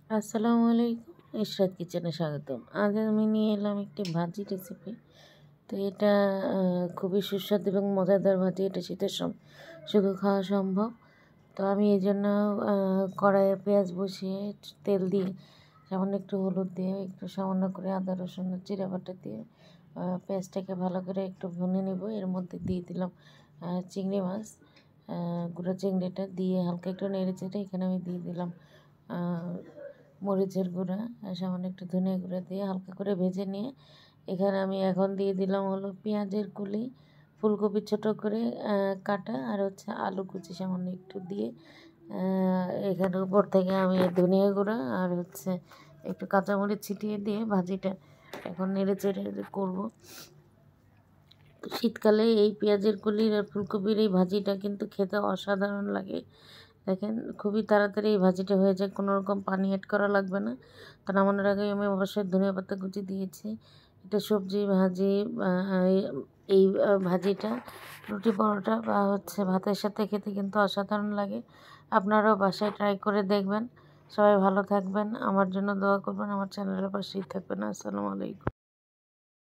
আসসালামু আলাইকুম, ইশরাত কিচেনে স্বাগতম। আজ আমি নিয়ে এলাম একটি ভাজি রেসিপি। তো এটা খুবই সুস্বাদু এবং মজাদার ভাজি। এটা শীতের শুধু খাওয়া সম্ভব। তো আমি এই জন্য কড়াইয়ে পেঁয়াজ বসিয়ে তেল দিয়ে সামান্য একটু হলুদ দিয়ে একটু সামান্য করে আদা রসুন জিরা বাটা দিয়ে পেঁয়াজটাকে ভালো করে একটু ভুনে নেব। এর মধ্যে দিয়ে দিলাম চিংড়ি মাছ, গুঁড়ো চিংড়িটা দিয়ে হালকা একটু নেড়ে চেড়ে এখানে আমি দিয়ে দিলাম মরিচের গুঁড়া, সামান্য একটু ধনিয়া গুঁড়া দিয়ে হালকা করে ভেজে নিয়ে এখানে আমি এখন দিয়ে দিলাম হলো পেঁয়াজের কুলি, ফুলকপি ছোটো করে কাটা, আর হচ্ছে আলু কুচি সামান্য একটু দিয়ে এখানে উপর থেকে আমি ধনিয়া গুঁড়া আর হচ্ছে একটু কাঁচামরিচ ছিটিয়ে দিয়ে ভাজিটা এখন নেড়ে চেড়ে করবো। তো শীতকালে এই পেঁয়াজের কুলির আর ফুলকপির এই ভাজিটা কিন্তু খেতে অসাধারণ লাগে। দেখেন খুবই তাড়াতাড়ি এই ভাজিটা হয়ে যায়, কোনো রকম পানি অ্যাড করা লাগবে না। তো নামানোর আগে আমি অবশ্যই ধনিয়া পাতা কুচি দিয়েছি। এটা সবজি ভাজি, এই ভাজিটা রুটি পরোটা বা হচ্ছে ভাতের সাথে খেতে কিন্তু অসাধারণ লাগে। আপনারাও বাসায় ট্রাই করে দেখবেন। সবাই ভালো থাকবেন, আমার জন্য দোয়া করবেন, আমার চ্যানেলের পাশেই থাকবেন। আসসালামু আলাইকুম।